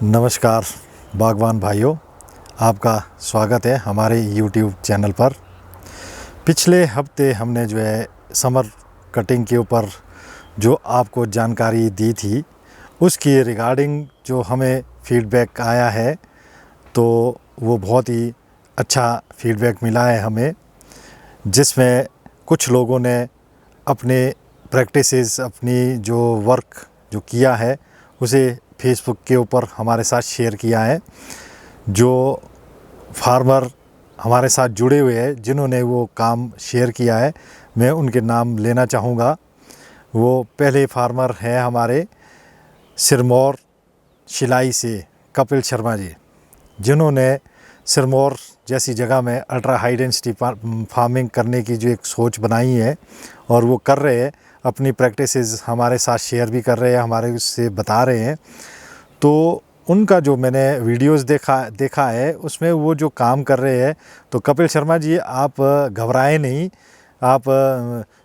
नमस्कार बागवान भाइयों, आपका स्वागत है हमारे YouTube चैनल पर। पिछले हफ्ते हमने जो है समर कटिंग के ऊपर जो आपको जानकारी दी थी उसकी रिगार्डिंग जो हमें फीडबैक आया है तो वो बहुत ही अच्छा फीडबैक मिला है हमें, जिसमें कुछ लोगों ने अपने प्रैक्टिसेस, अपनी जो वर्क जो किया है उसे फेसबुक के ऊपर हमारे साथ शेयर किया है। जो फार्मर हमारे साथ जुड़े हुए हैं, जिन्होंने वो काम शेयर किया है, मैं उनके नाम लेना चाहूँगा। वो पहले फार्मर हैं हमारे सिरमौर शिलाई से कपिल शर्मा जी, जिन्होंने सिरमौर जैसी जगह में अल्ट्रा हाई डेंसिटी फार्मिंग करने की जो एक सोच बनाई है और वो कर रहे हैं, अपनी प्रैक्टिसेस हमारे साथ शेयर भी कर रहे हैं, हमारे उससे बता रहे हैं। तो उनका जो मैंने वीडियोस देखा है उसमें वो जो काम कर रहे हैं, तो कपिल शर्मा जी आप घबराए नहीं। आप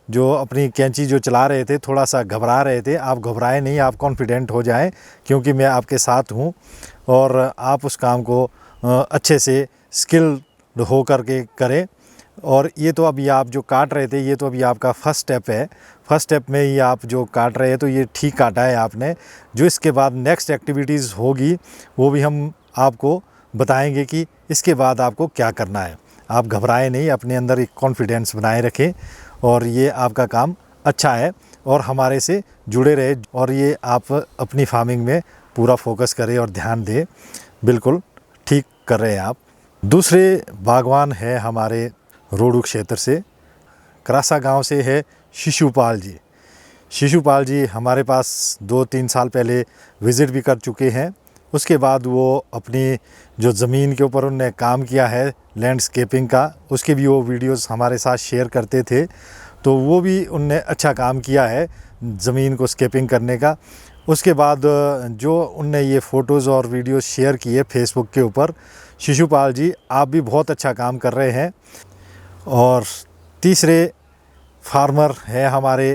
जो अपनी कैंची जो चला रहे थे, थोड़ा सा घबरा रहे थे, आप घबराए नहीं, आप कॉन्फिडेंट हो जाएं, क्योंकि मैं आपके साथ हूं और आप उस काम को अच्छे से स्किल्ड हो करके करें। और ये तो अभी आप जो काट रहे थे, ये तो अभी आपका फर्स्ट स्टेप है। फर्स्ट स्टेप में ही आप जो काट रहे हैं तो ये ठीक काटा है आपने। जो इसके बाद नेक्स्ट एक्टिविटीज़ होगी वो भी हम आपको बताएंगे कि इसके बाद आपको क्या करना है। आप घबराएं नहीं, अपने अंदर एक कॉन्फिडेंस बनाए रखें और ये आपका काम अच्छा है और हमारे से जुड़े रहे और ये आप अपनी फार्मिंग में पूरा फोकस करें और ध्यान दें। बिल्कुल ठीक कर रहे हैं आप। दूसरे बागवान है हमारे रोडू क्षेत्र से, करासा गांव से है शिशुपाल जी। शिशुपाल जी हमारे पास 2-3 साल पहले विज़िट भी कर चुके हैं। उसके बाद वो अपनी जो ज़मीन के ऊपर उन्होंने काम किया है लैंडस्केपिंग का, उसके भी वो वीडियोस हमारे साथ शेयर करते थे। तो वो भी उनने अच्छा काम किया है ज़मीन को स्केपिंग करने का। उसके बाद जो उनने ये फ़ोटोज़ और वीडियोस शेयर किए फेसबुक के ऊपर, शिशुपाल जी आप भी बहुत अच्छा काम कर रहे हैं। और तीसरे फार्मर है हमारे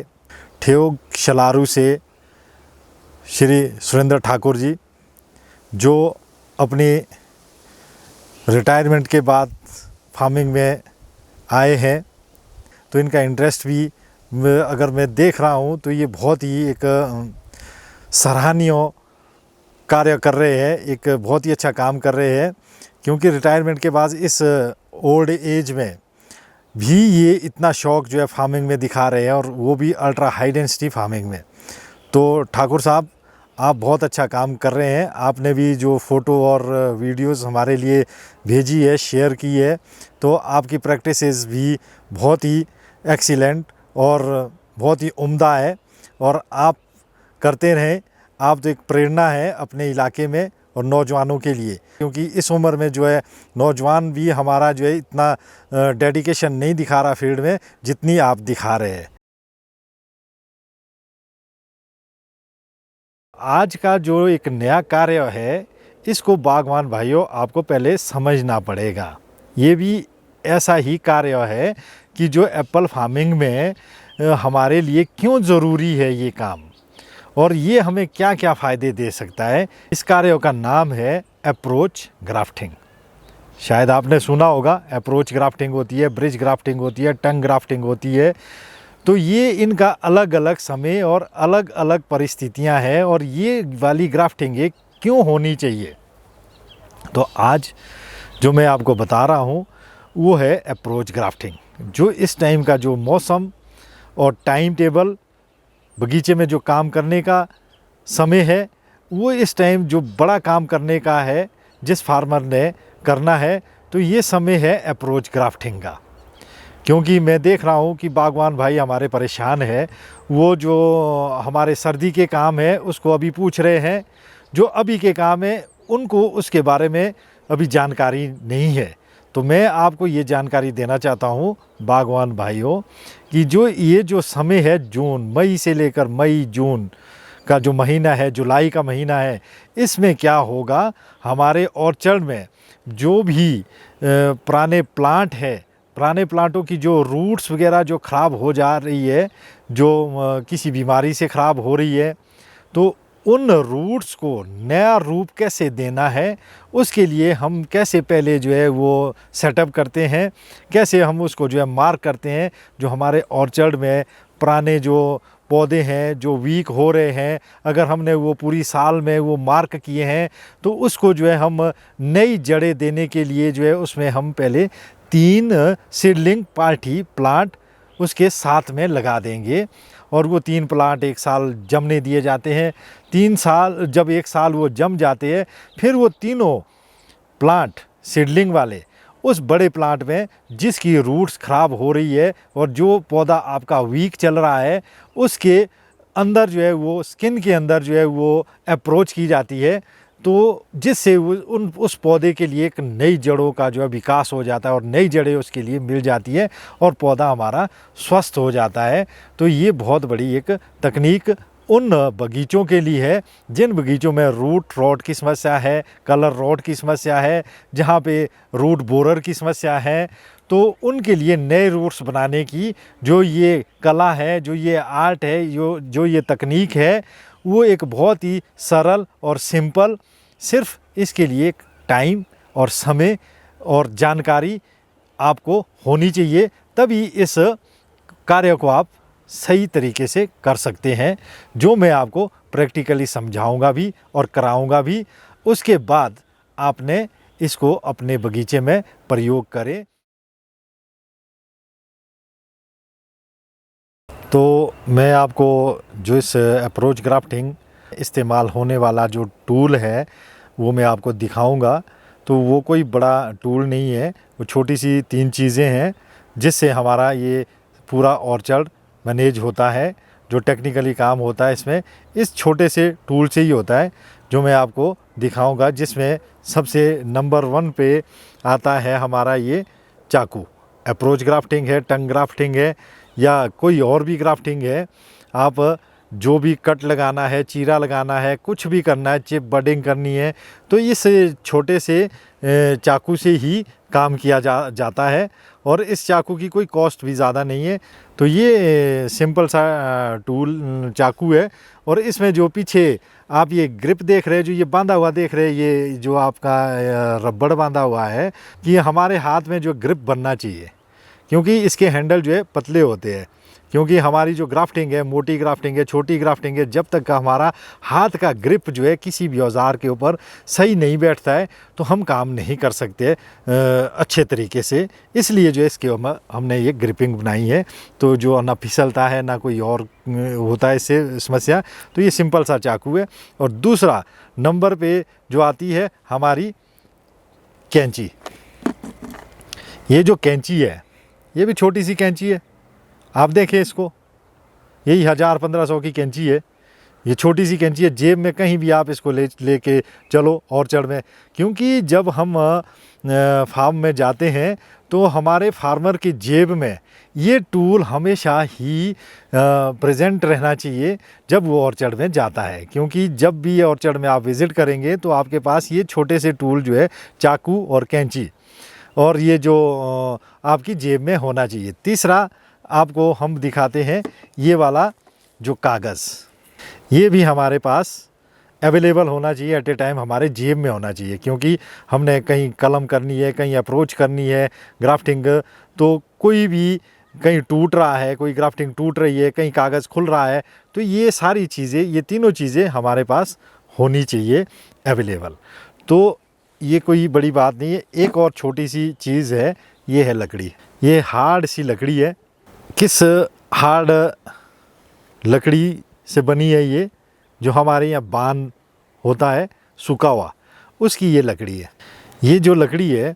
ठेयोग शलारू से श्री सुरेंद्र ठाकुर जी, जो अपनी रिटायरमेंट के बाद फार्मिंग में आए हैं। तो इनका इंटरेस्ट भी अगर मैं देख रहा हूँ तो ये बहुत ही एक सराहनीय कार्य कर रहे हैं, एक बहुत ही अच्छा काम कर रहे हैं। क्योंकि रिटायरमेंट के बाद इस ओल्ड एज में भी ये इतना शौक़ जो है फार्मिंग में दिखा रहे हैं, और वो भी अल्ट्रा हाई डेंसिटी फार्मिंग में। तो ठाकुर साहब आप बहुत अच्छा काम कर रहे हैं। आपने भी जो फ़ोटो और वीडियोस हमारे लिए भेजी है, शेयर की है, तो आपकी प्रैक्टिसेस भी बहुत ही एक्सीलेंट और बहुत ही उम्दा है और आप करते रहें। आप तो एक प्रेरणा है अपने इलाके में और नौजवानों के लिए, क्योंकि इस उम्र में जो है नौजवान भी हमारा जो है इतना डेडिकेशन नहीं दिखा रहा फील्ड में जितनी आप दिखा रहे हैं। आज का जो एक नया कार्य है, इसको बागवान भाइयों आपको पहले समझना पड़ेगा। ये भी ऐसा ही कार्य है कि जो एप्पल फार्मिंग में हमारे लिए क्यों ज़रूरी है ये काम, और ये हमें क्या क्या फ़ायदे दे सकता है। इस कार्य का नाम है अप्रोच ग्राफ्टिंग। शायद आपने सुना होगा, अप्रोच ग्राफ्टिंग होती है, ब्रिज ग्राफ्टिंग होती है, टंग ग्राफ्टिंग होती है। तो ये इनका अलग अलग समय और अलग अलग परिस्थितियां हैं, और ये वाली ग्राफ्टिंग ये क्यों होनी चाहिए। तो आज जो मैं आपको बता रहा हूँ वो है अप्रोच ग्राफ्टिंग। जो इस टाइम का जो मौसम और टाइम टेबल, बगीचे में जो काम करने का समय है, वो इस टाइम जो बड़ा काम करने का है जिस फार्मर ने करना है, तो ये समय है अप्रोच ग्राफ्टिंग का। क्योंकि मैं देख रहा हूँ कि बागवान भाई हमारे परेशान है। वो जो हमारे सर्दी के काम है उसको अभी पूछ रहे हैं, जो अभी के काम है उनको उसके बारे में अभी जानकारी नहीं है। तो मैं आपको ये जानकारी देना चाहता हूँ बागवान भाइयों कि जो ये जो समय है जून, मई से लेकर मई जून का जो महीना है, जुलाई का महीना है, इसमें क्या होगा, हमारे ऑर्चर्ड में जो भी पुराने प्लांट है, पुराने प्लांटों की जो रूट्स वगैरह जो ख़राब हो जा रही है, जो किसी बीमारी से ख़राब हो रही है, तो उन रूट्स को नया रूप कैसे देना है, उसके लिए हम कैसे पहले जो है वो सेटअप करते हैं, कैसे हम उसको जो है मार्क करते हैं। जो हमारे ऑर्चर्ड में पुराने जो पौधे हैं जो वीक हो रहे हैं, अगर हमने वो पूरी साल में वो मार्क किए हैं, तो उसको जो है हम नई जड़ें देने के लिए जो है उसमें हम पहले 3 सीडलिंग पार्टी प्लांट उसके साथ में लगा देंगे। और वो 3 प्लांट 1 साल जमने दिए जाते हैं। 3 साल जब 1 साल वो जम जाते हैं, फिर वो तीनों प्लांट सीडलिंग वाले उस बड़े प्लांट में जिसकी रूट्स ख़राब हो रही है और जो पौधा आपका वीक चल रहा है, उसके अंदर जो है वो स्किन के अंदर जो है वो अप्रोच की जाती है, तो जिससे उस पौधे के लिए एक नई जड़ों का जो है विकास हो जाता है और नई जड़ें उसके लिए मिल जाती है और पौधा हमारा स्वस्थ हो जाता है। तो ये बहुत बड़ी एक तकनीक उन बगीचों के लिए है जिन बगीचों में रूट रॉट की समस्या है, कलर रॉट की समस्या है, जहाँ पे रूट बोरर की समस्या है। तो उनके लिए नए रूट्स बनाने की जो ये कला है, जो ये आर्ट है, जो ये तकनीक है, वो एक बहुत ही सरल और सिंपल, सिर्फ इसके लिए एक टाइम और समय और जानकारी आपको होनी चाहिए, तभी इस कार्य को आप सही तरीके से कर सकते हैं, जो मैं आपको प्रैक्टिकली समझाऊंगा भी और कराऊंगा भी। उसके बाद आपने इसको अपने बगीचे में प्रयोग करें। तो मैं आपको जो इस अप्रोच ग्राफ्टिंग इस्तेमाल होने वाला जो टूल है वो मैं आपको दिखाऊंगा। तो वो कोई बड़ा टूल नहीं है, वो छोटी सी 3 चीज़ें हैं जिससे हमारा ये पूरा ऑर्चर्ड मैनेज होता है। जो टेक्निकली काम होता है इसमें इस छोटे से टूल से ही होता है, जो मैं आपको दिखाऊंगा। जिसमें सबसे नंबर 1 पे आता है हमारा ये चाकू। अप्रोच ग्राफ्टिंग है, टंग ग्राफ्टिंग है या कोई और भी ग्राफ्टिंग है, आप जो भी कट लगाना है, चीरा लगाना है, कुछ भी करना है, चिप बडिंग करनी है, तो इस छोटे से चाकू से ही काम किया जाता है। और इस चाकू की कोई कॉस्ट भी ज़्यादा नहीं है। तो ये सिंपल सा टूल चाकू है। और इसमें जो पीछे आप ये ग्रिप देख रहे हैं, जो ये बांधा हुआ देख रहे हैं, ये जो आपका रबड़ बांधा हुआ है, कि हमारे हाथ में जो ग्रिप बनना चाहिए, क्योंकि इसके हैंडल जो है पतले होते हैं। क्योंकि हमारी जो ग्राफ्टिंग है, मोटी ग्राफ्टिंग है, छोटी ग्राफ्टिंग है, जब तक का हमारा हाथ का ग्रिप जो है किसी भी औजार के ऊपर सही नहीं बैठता है, तो हम काम नहीं कर सकते अच्छे तरीके से। इसलिए जो है इसके हमने ये ग्रिपिंग बनाई है, तो जो ना फिसलता है ना कोई और होता है इससे समस्या। तो ये सिंपल सा चाकू है। और दूसरा नंबर पे जो आती है हमारी कैंची। ये जो कैंची है, ये भी छोटी सी कैंची है, आप देखें इसको, यही 1000-1500 की कैंची है। ये छोटी सी कैंची है, जेब में कहीं भी आप इसको लेके चलो ऑर्चर्ड में। क्योंकि जब हम फार्म में जाते हैं तो हमारे फार्मर की जेब में ये टूल हमेशा ही प्रेजेंट रहना चाहिए जब वो ऑर्चर्ड में जाता है। क्योंकि जब भी ऑर्चर्ड में आप विज़िट करेंगे तो आपके पास ये छोटे से टूल जो है, चाकू और कैंची, और ये जो आपकी जेब में होना चाहिए। तीसरा आपको हम दिखाते हैं ये वाला जो कागज़, ये भी हमारे पास अवेलेबल होना चाहिए, एट ए टाइम हमारे जेब में होना चाहिए। क्योंकि हमने कहीं कलम करनी है, कहीं अप्रोच करनी है ग्राफ्टिंग, तो कोई भी कहीं टूट रहा है, कोई ग्राफ्टिंग टूट रही है, कहीं कागज़ खुल रहा है, तो ये सारी चीज़ें, ये तीनों चीज़ें हमारे पास होनी चाहिए अवेलेबल। तो ये कोई बड़ी बात नहीं है। एक और छोटी सी चीज़ है, ये है लकड़ी। ये हार्ड सी लकड़ी है। किस हार्ड लकड़ी से बनी है ये? जो हमारे यहाँ बान होता है सूखा हुआ, उसकी ये लकड़ी है। ये जो लकड़ी है,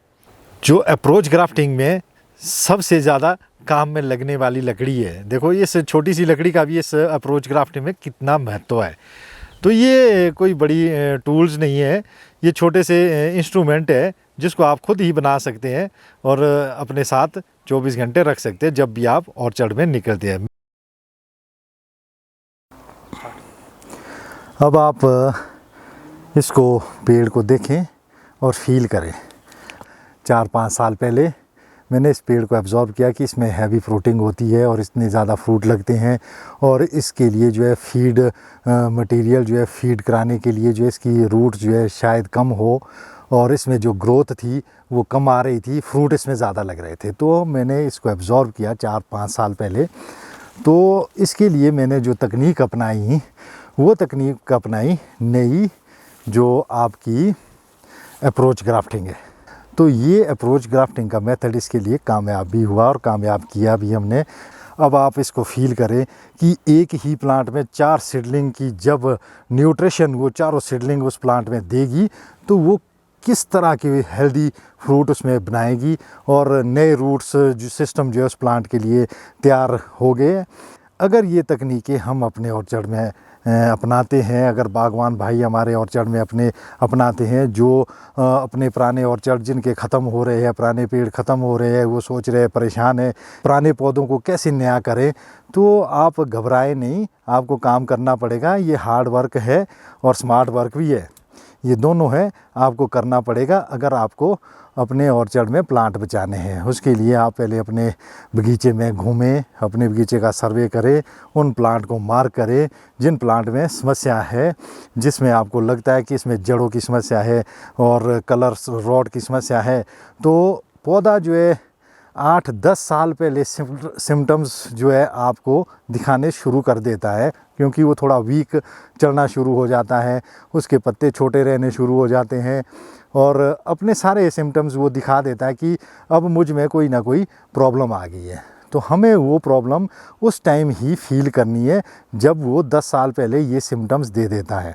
जो अप्रोच ग्राफ्टिंग में सबसे ज़्यादा काम में लगने वाली लकड़ी है। देखो इस छोटी सी लकड़ी का भी इस अप्रोच ग्राफ्टिंग में कितना महत्व है। तो ये कोई बड़ी टूल्स नहीं है, ये छोटे से इंस्ट्रूमेंट है जिसको आप खुद ही बना सकते हैं और अपने साथ 24 घंटे रख सकते हैं जब भी आप ऑर्चर्ड में निकलते हैं। अब आप इसको, पेड़ को देखें और फील करें। 4-5 साल पहले मैंने इस पेड़ को एब्जॉर्ब किया कि इसमें हैवी फ्रूटिंग होती है और इतने ज़्यादा फ्रूट लगते हैं, और इसके लिए जो है फीड मटेरियल जो है फीड कराने के लिए जो है इसकी रूट जो है शायद कम हो, और इसमें जो ग्रोथ थी वो कम आ रही थी, फ्रूट इसमें ज़्यादा लग रहे थे। तो मैंने इसको एब्जॉर्ब किया 4-5 साल पहले। तो इसके लिए मैंने जो तकनीक अपनाई वो तकनीक अपनाई नई, जो आपकी अप्रोच ग्राफ्टिंग है। तो ये अप्रोच ग्राफ्टिंग का मेथड इसके लिए कामयाब भी हुआ और कामयाब किया भी हमने। अब आप इसको फील करें कि एक ही प्लांट में 4 सीडलिंग की जब न्यूट्रिशन वो चारों सीडलिंग उस प्लांट में देगी तो वो किस तरह के हेल्दी फ्रूट उसमें बनाएगी, और नए रूट्स जो सिस्टम जो है उस प्लांट के लिए तैयार हो गए। अगर ये तकनीकें हम अपने ऑर्चर्ड में अपनाते हैं, अगर बागवान भाई हमारे ऑर्चर्ड में अपनाते हैं, जो अपने पुराने ऑर्चर्ड जिनके ख़त्म हो रहे हैं, पुराने पेड़ ख़त्म हो रहे हैं, वो सोच रहे हैं, परेशान है पुराने पौधों को कैसे नया करें, तो आप घबराएं नहीं, आपको काम करना पड़ेगा। ये हार्ड वर्क है और स्मार्ट वर्क भी है, ये दोनों है, आपको करना पड़ेगा अगर आपको अपने ऑर्चर्ड में प्लांट बचाने हैं। उसके लिए आप पहले अपने बगीचे में घूमें, अपने बगीचे का सर्वे करें, उन प्लांट को मार्क करें जिन प्लांट में समस्या है, जिसमें आपको लगता है कि इसमें जड़ों की समस्या है और कलर रॉड की समस्या है। तो पौधा जो है 8-10 साल पहले सिम्टम्स जो है आपको दिखाने शुरू कर देता है, क्योंकि वो थोड़ा वीक चलना शुरू हो जाता है, उसके पत्ते छोटे रहने शुरू हो जाते हैं, और अपने सारे सिम्टम्स वो दिखा देता है कि अब मुझ में कोई ना कोई प्रॉब्लम आ गई है। तो हमें वो प्रॉब्लम उस टाइम ही फील करनी है जब वो 10 साल पहले ये सिम्टम्स दे देता है।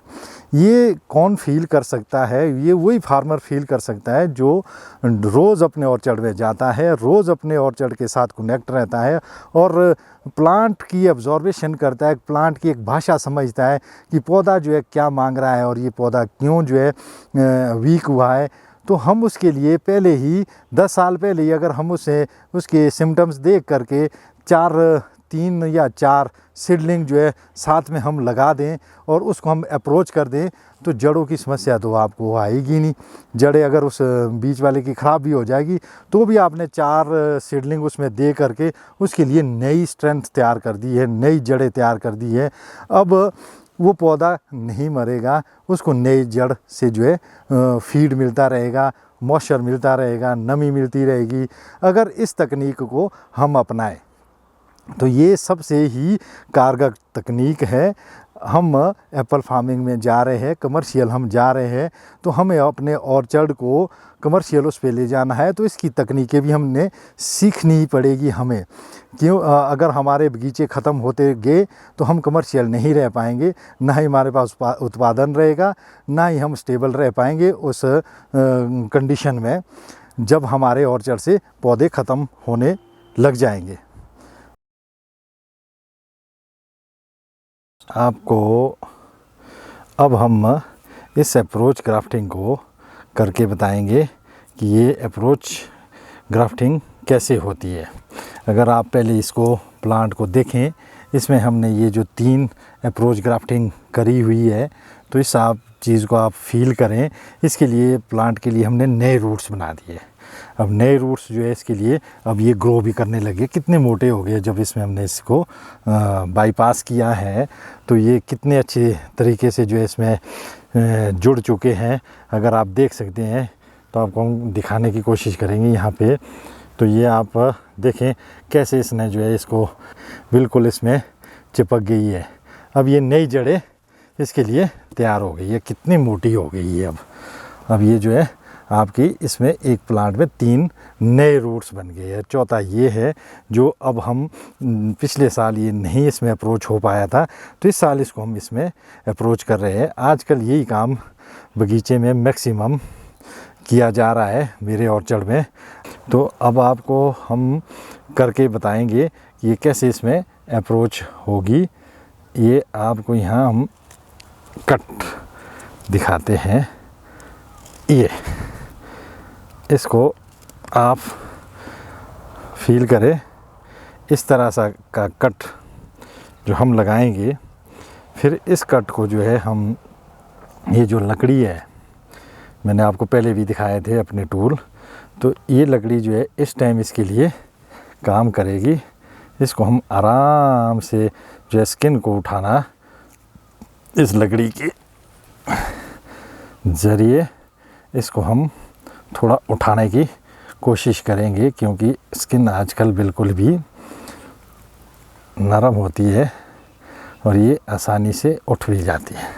ये कौन फील कर सकता है? ये वही फार्मर फील कर सकता है जो रोज़ अपने ऑर्चर्ड में जाता है, रोज़ अपने ऑर्चर्ड के साथ कनेक्ट रहता है और प्लांट की ऑब्जर्वेशन करता है, प्लांट की एक भाषा समझता है कि पौधा जो है क्या मांग रहा है और ये पौधा क्यों जो है वीक हुआ है। तो हम उसके लिए पहले ही 10 साल पहले ही अगर हम उसे उसके सिम्टम्स देख करके 3 या 4 सीडलिंग जो है साथ में हम लगा दें और उसको हम अप्रोच कर दें, तो जड़ों की समस्या तो आपको आएगी नहीं। जड़ें अगर उस बीच वाले की ख़राब भी हो जाएगी तो भी आपने 4 सीडलिंग उसमें दे करके उसके लिए नई स्ट्रेंथ तैयार कर दी है, नई जड़ें तैयार कर दी है। अब वो पौधा नहीं मरेगा, उसको नई जड़ से जो है फीड मिलता रहेगा, मॉइस्चर मिलता रहेगा, नमी मिलती रहेगी। अगर इस तकनीक को हम अपनाएं तो ये सबसे ही कारगर तकनीक है। हम एप्पल फार्मिंग में जा रहे हैं, कमर्शियल हम जा रहे हैं, तो हमें अपने ऑर्चर्ड को कमर्शियल उस पे ले जाना है, तो इसकी तकनीकें भी हमने सीखनी ही पड़ेगी हमें। क्यों? अगर हमारे बगीचे ख़त्म होते गए तो हम कमर्शियल नहीं रह पाएंगे, ना ही हमारे पास उत्पादन रहेगा, ना ही हम स्टेबल रह पाएंगे उस कंडीशन में जब हमारे ऑर्चर्ड से पौधे ख़त्म होने लग जाएंगे। आपको अब हम इस अप्रोच ग्राफ्टिंग को करके बताएंगे कि ये अप्रोच ग्राफ्टिंग कैसे होती है। अगर आप पहले इसको प्लांट को देखें, इसमें हमने ये जो 3 अप्रोच ग्राफ्टिंग करी हुई है, तो इस आप चीज़ को आप फील करें। इसके लिए प्लांट के लिए हमने नए रूट्स बना दिए। अब नए रूट्स जो है इसके लिए अब ये ग्रो भी करने लगे, कितने मोटे हो गए जब इसमें हमने इसको बाईपास किया है, तो ये कितने अच्छे तरीके से जो है इसमें जुड़ चुके हैं। अगर आप देख सकते हैं तो आपको हम दिखाने की कोशिश करेंगे यहाँ पे। तो ये आप देखें कैसे इसने जो है इसको बिल्कुल इसमें चिपक गई है। अब ये नई जड़ें इसके लिए तैयार हो गई है, कितनी मोटी हो गई है। अब ये जो है आपकी इसमें एक प्लांट में 3 नए रूट्स बन गए हैं। चौथा ये है जो अब हम पिछले साल ये नहीं इसमें अप्रोच हो पाया था, तो इस साल इसको हम इसमें अप्रोच कर रहे हैं। आजकल यही काम बगीचे में मैक्सिमम किया जा रहा है मेरे ऑर्चर्ड में। तो अब आपको हम करके बताएंगे कि ये कैसे इसमें अप्रोच होगी। ये आपको यहाँ हम कट दिखाते हैं। ये इसको आप फील करें, इस तरह सा का कट जो हम लगाएंगे, फिर इस कट को जो है हम ये जो लकड़ी है, मैंने आपको पहले भी दिखाए थे अपने टूल, तो ये लकड़ी जो है इस टाइम इसके लिए काम करेगी। इसको हम आराम से जो है स्किन को उठाना इस लकड़ी के ज़रिए इसको हम थोड़ा उठाने की कोशिश करेंगे, क्योंकि स्किन आजकल बिल्कुल भी नरम होती है और ये आसानी से उठ भी जाती है।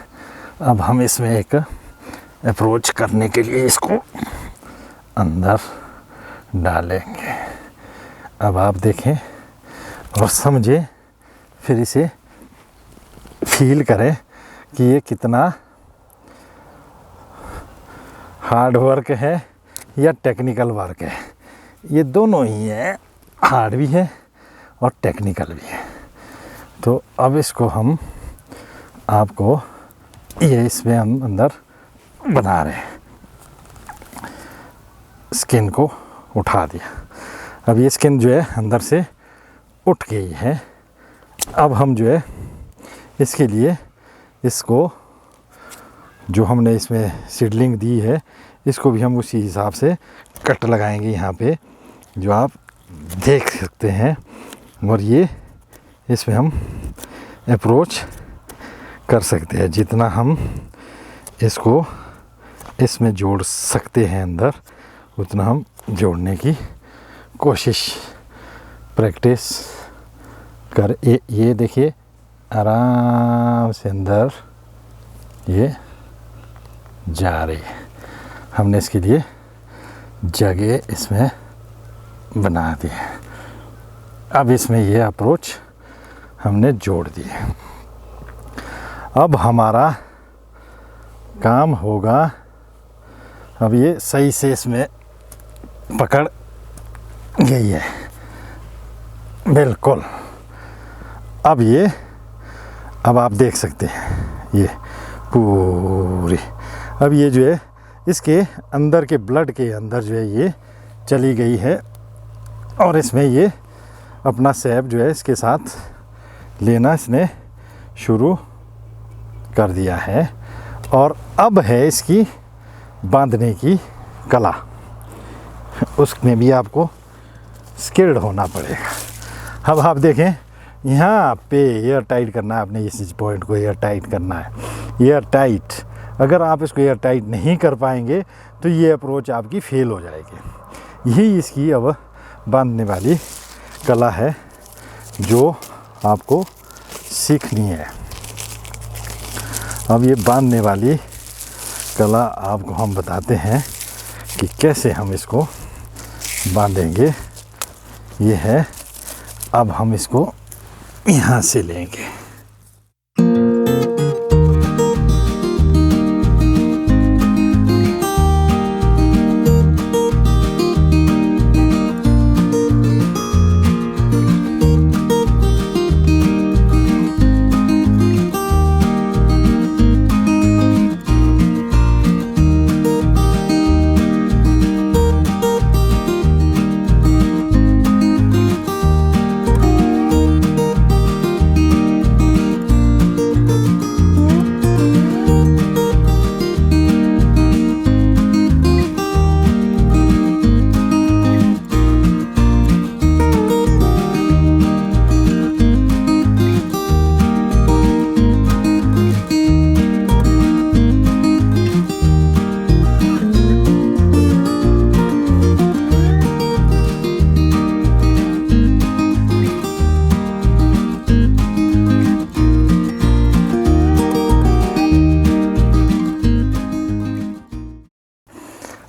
अब हम इसमें एक अप्रोच करने के लिए इसको अंदर डालेंगे। अब आप देखें और समझें, फिर इसे फील करें कि ये कितना हार्ड वर्क है या टेक्निकल वर्क है। ये दोनों ही है, हार्ड भी है और टेक्निकल भी है। तो अब इसको हम आपको ये इसमें हम अंदर बना रहे हैं। स्किन को उठा दिया, अब ये स्किन जो है अंदर से उठ गई है। अब हम जो है इसके लिए इसको जो हमने इसमें सीडलिंग दी है इसको भी हम उसी हिसाब से कट लगाएंगे यहाँ पे, जो आप देख सकते हैं। और ये इसमें हम अप्रोच कर सकते हैं, जितना हम इसको इसमें जोड़ सकते हैं अंदर उतना हम जोड़ने की कोशिश प्रैक्टिस कर। ये देखिए आराम से अंदर ये जा रही है। हमने इसके लिए जगह इसमें बना दी है। अब इसमें ये अप्रोच हमने जोड़ दिए। अब हमारा काम होगा, अब ये सही से इसमें पकड़ गई है बिल्कुल। अब आप देख सकते हैं ये पूरी, अब ये जो है इसके अंदर के ब्लड के अंदर जो है ये चली गई है और इसमें ये अपना सैब जो है इसके साथ लेना इसने शुरू कर दिया है। और अब है इसकी बांधने की कला, उसमें भी आपको स्किल्ड होना पड़ेगा। अब आप देखें यहाँ पे एयर टाइट करना है, आपने इस पॉइंट को एयर टाइट करना है, एयर टाइट। अगर आप इसको एयर टाइट नहीं कर पाएंगे तो ये अप्रोच आपकी फेल हो जाएगी। यही इसकी अब बांधने वाली कला है जो आपको सीखनी है। अब ये बांधने वाली कला आपको हम बताते हैं कि कैसे हम इसको बांधेंगे। ये है, अब हम इसको यहाँ से लेंगे।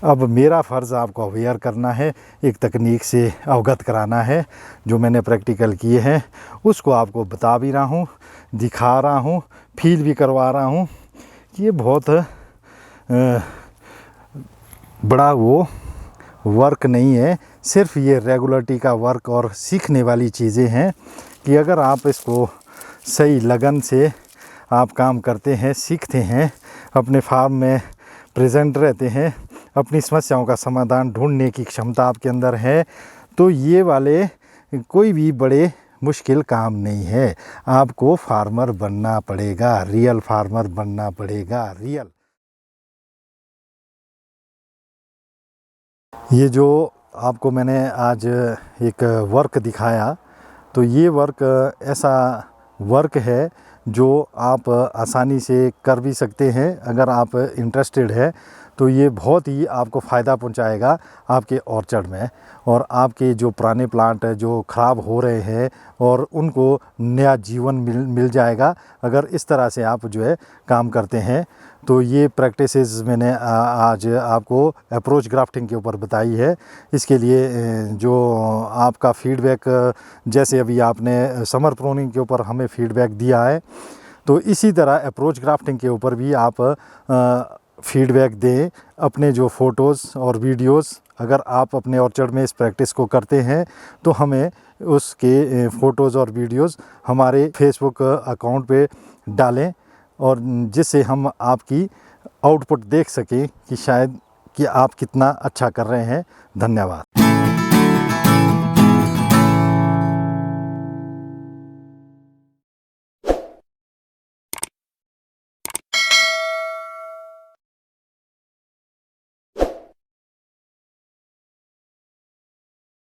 अब मेरा फ़र्ज़ आपको अवेयर करना है, एक तकनीक से अवगत कराना है। जो मैंने प्रैक्टिकल किए हैं उसको आपको बता भी रहा हूँ, दिखा रहा हूँ, फील भी करवा रहा हूँ कि ये बहुत बड़ा वो वर्क नहीं है। सिर्फ ये रेगुलरिटी का वर्क और सीखने वाली चीज़ें हैं कि अगर आप इसको सही लगन से आप काम करते हैं, सीखते हैं, अपने फार्म में प्रेजेंट रहते हैं, अपनी समस्याओं का समाधान ढूंढने की क्षमता आपके अंदर है, तो ये वाले कोई भी बड़े मुश्किल काम नहीं है। आपको फार्मर बनना पड़ेगा, रियल फार्मर बनना पड़ेगा, रियल। ये जो आपको मैंने आज एक वर्क दिखाया, तो ये वर्क ऐसा वर्क है जो आप आसानी से कर भी सकते हैं। अगर आप इंटरेस्टेड है तो ये बहुत ही आपको फ़ायदा पहुंचाएगा आपके ऑर्चर्ड में, और आपके जो पुराने प्लांट जो ख़राब हो रहे हैं और उनको नया जीवन मिल जाएगा अगर इस तरह से आप जो है काम करते हैं। तो ये प्रैक्टिसेस मैंने आज आपको अप्रोच ग्राफ्टिंग के ऊपर बताई है। इसके लिए जो आपका फ़ीडबैक, जैसे अभी आपने समर प्रूनिंग के ऊपर हमें फ़ीडबैक दिया है, तो इसी तरह अप्रोच ग्राफ्टिंग के ऊपर भी आप फ़ीडबैक दें अपने जो फ़ोटोज़ और वीडियोज़। अगर आप अपने ऑर्चर्ड में इस प्रैक्टिस को करते हैं तो हमें उसके फ़ोटोज़ और वीडियोज़ हमारे फेसबुक अकाउंट पे डालें, और जिससे हम आपकी आउटपुट देख सकें कि शायद कि आप कितना अच्छा कर रहे हैं। धन्यवाद।